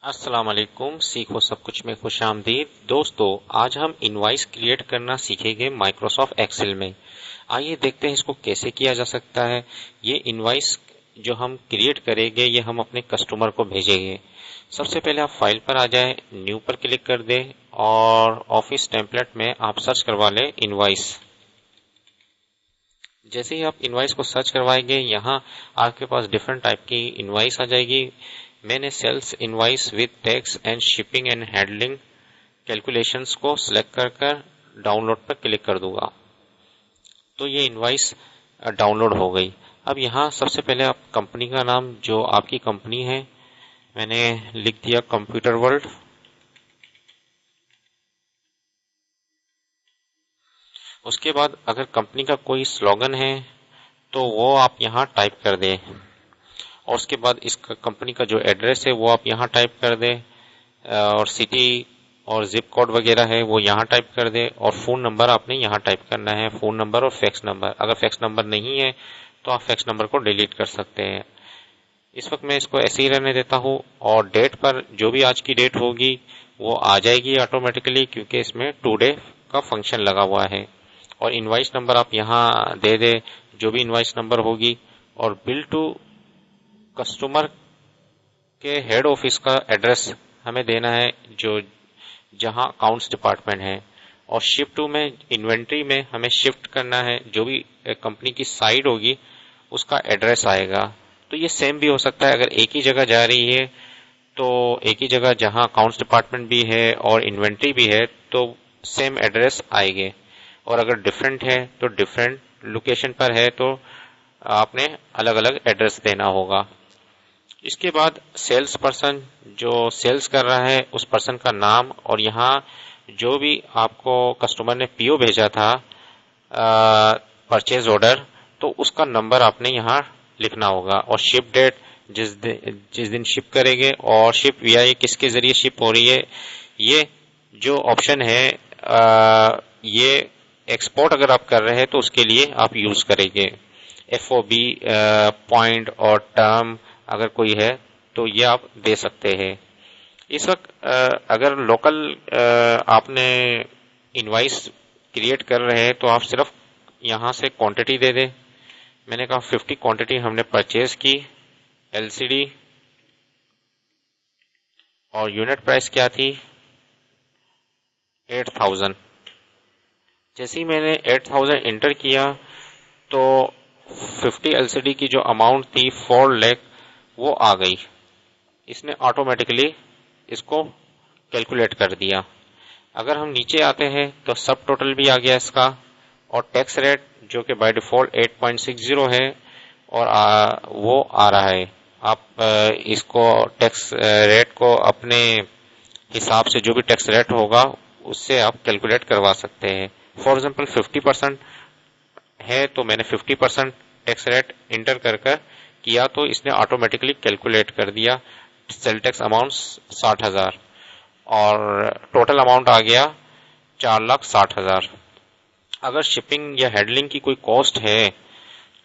अस्सलाम वालेकुम। सीखो सब कुछ में खुश आमदीद। दोस्तों, आज हम इनवॉइस क्रिएट करना सीखेंगे माइक्रोसॉफ्ट एक्सेल में। आइए देखते हैं इसको कैसे किया जा सकता है। ये इनवॉइस जो हम क्रिएट करेंगे ये हम अपने कस्टमर को भेजेंगे। सबसे पहले आप फाइल पर आ जाएं, न्यू पर क्लिक कर दें और ऑफिस टेम्पलेट में आप सर्च करवा लें इनवॉइस। जैसे ही आप इनवॉइस को सर्च करवाएंगे यहाँ आपके पास डिफरेंट टाइप की इनवॉइस आ जाएगी। मैंने sales invoice with tax and shipping and handling calculations को सिलेक्ट कर डाउनलोड पर क्लिक कर दूंगा तो ये इनवॉइस डाउनलोड हो गई। अब यहाँ सबसे पहले आप कंपनी का नाम जो आपकी कंपनी है मैंने लिख दिया कंप्यूटर वर्ल्ड। उसके बाद अगर कंपनी का कोई स्लोगन है तो वो आप यहाँ टाइप कर दें और उसके बाद इस कंपनी का जो एड्रेस है वो आप यहाँ टाइप कर दें और सिटी और जिप कोड वगैरह है वो यहाँ टाइप कर दें और फ़ोन नंबर आपने यहाँ टाइप करना है, फ़ोन नंबर और फैक्स नंबर। अगर फैक्स नंबर नहीं है तो आप फैक्स नंबर को डिलीट कर सकते हैं। इस वक्त मैं इसको ऐसे ही रहने देता हूँ और डेट पर जो भी आज की डेट होगी वो आ जाएगी ऑटोमेटिकली क्योंकि इसमें टुडे का फंक्शन लगा हुआ है। और इनवॉइस नंबर आप यहाँ दे दे जो भी इनवॉइस नंबर होगी और बिल टू कस्टमर के हेड ऑफिस का एड्रेस हमें देना है जो जहां अकाउंट्स डिपार्टमेंट है और शिफ्ट टू में इन्वेंट्री में हमें शिफ्ट करना है जो भी कंपनी की साइड होगी उसका एड्रेस आएगा। तो ये सेम भी हो सकता है अगर एक ही जगह जा रही है तो एक ही जगह जहां अकाउंट्स डिपार्टमेंट भी है और इन्वेंट्री भी है तो सेम एड्रेस आएंगे और अगर डिफरेंट है तो डिफरेंट लोकेशन पर है तो आपने अलग अलग एड्रेस देना होगा। इसके बाद सेल्स पर्सन जो सेल्स कर रहा है उस पर्सन का नाम और यहाँ जो भी आपको कस्टमर ने पीओ भेजा था परचेज ऑर्डर तो उसका नंबर आपने यहाँ लिखना होगा और शिप डेट जिस दिन शिप करेंगे और शिप वीआई किसके जरिए शिप हो रही है। ये जो ऑप्शन है ये एक्सपोर्ट अगर आप कर रहे हैं तो उसके लिए आप यूज करेंगे। एफओबी पॉइंट और टर्म अगर कोई है तो ये आप दे सकते हैं। इस वक्त अगर लोकल आपने इनवॉइस क्रिएट कर रहे हैं तो आप सिर्फ यहाँ से क्वांटिटी दे दें। मैंने कहा 50 क्वांटिटी हमने परचेज की, एलसीडी और यूनिट प्राइस क्या थी 8000। जैसे ही मैंने 8000 इंटर किया तो 50 एलसीडी की जो अमाउंट थी 4 लाख वो आ गई। इसने ऑटोमेटिकली इसको कैलकुलेट कर दिया। अगर हम नीचे आते हैं तो सब टोटल भी आ गया इसका और टैक्स रेट जो कि बाय डिफॉल्ट 8.60 है और वो आ रहा है। आप इसको टैक्स रेट को अपने हिसाब से जो भी टैक्स रेट होगा उससे आप कैलकुलेट करवा सकते हैं। फॉर एग्जांपल 50% है तो मैंने 50% टैक्स रेट इंटर कर किया तो इसने ऑटोमेटिकली कैलकुलेट कर दिया। सेल टैक्स अमाउंट 60,000 और टोटल अमाउंट आ गया 4,60,000। अगर शिपिंग या हैंडलिंग की कोई कॉस्ट है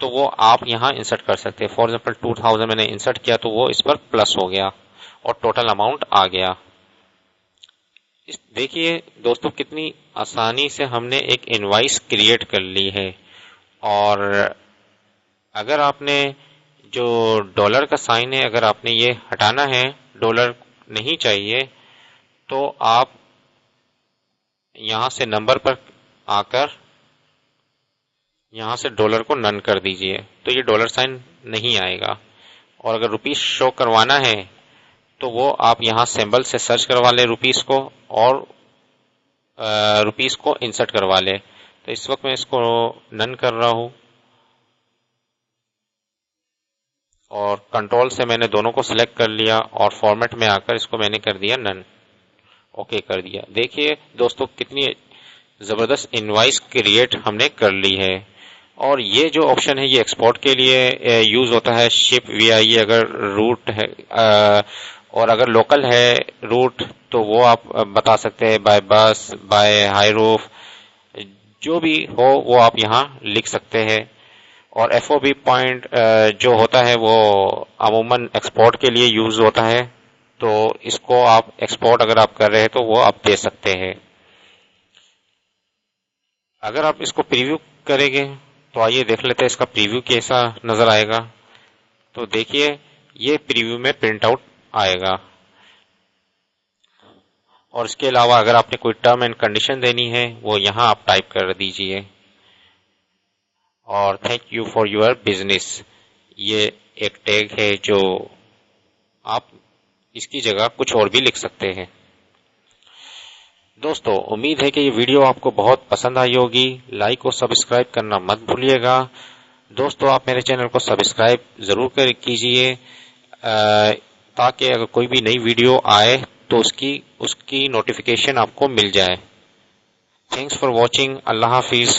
तो वो आप यहाँ इंसर्ट कर सकते हैं। फॉर एग्जांपल 2000 मैंने इंसर्ट किया तो वो इस पर प्लस हो गया और टोटल अमाउंट आ गया। देखिए दोस्तों कितनी आसानी से हमने एक इनवॉइस क्रिएट कर ली है। और अगर आपने जो डॉलर का साइन है अगर आपने ये हटाना है, डॉलर नहीं चाहिए तो आप यहां से नंबर पर आकर यहां से डॉलर को नन कर दीजिए तो ये डॉलर साइन नहीं आएगा। और अगर रुपीस शो करवाना है तो वो आप यहां सिंबल से सर्च करवा ले रुपीस को और रुपीस को इंसर्ट करवा ले। तो इस वक्त मैं इसको नन कर रहा हूं और कंट्रोल से मैंने दोनों को सिलेक्ट कर लिया और फॉर्मेट में आकर इसको मैंने कर दिया नन, ओके कर दिया। देखिए दोस्तों कितनी जबरदस्त इनवॉइस क्रिएट हमने कर ली है। और ये जो ऑप्शन है ये एक्सपोर्ट के लिए यूज होता है। शिप वीआई अगर रूट है और अगर लोकल है रूट तो वो आप बता सकते हैं बाय बस बाय हाई रूफ जो भी हो वो आप यहाँ लिख सकते हैं। और एफओबी पॉइंट जो होता है वो अमूमन एक्सपोर्ट के लिए यूज होता है। तो इसको आप एक्सपोर्ट अगर आप कर रहे हैं तो वो आप दे सकते हैं। अगर आप इसको प्रीव्यू करेंगे तो आइए देख लेते हैं इसका प्रीव्यू कैसा नजर आएगा। तो देखिए ये प्रीव्यू में प्रिंट आउट आएगा। और इसके अलावा अगर आपने कोई टर्म एंड कंडीशन देनी है वो यहाँ आप टाइप कर दीजिए। और thank you for your business, ये एक टैग है जो आप इसकी जगह कुछ और भी लिख सकते हैं। दोस्तों उम्मीद है कि ये वीडियो आपको बहुत पसंद आई होगी। लाइक और सब्सक्राइब करना मत भूलिएगा। दोस्तों आप मेरे चैनल को सब्सक्राइब जरूर कीजिए ताकि अगर कोई भी नई वीडियो आए तो उसकी नोटिफिकेशन आपको मिल जाए। Thanks for watching. Allah Hafiz.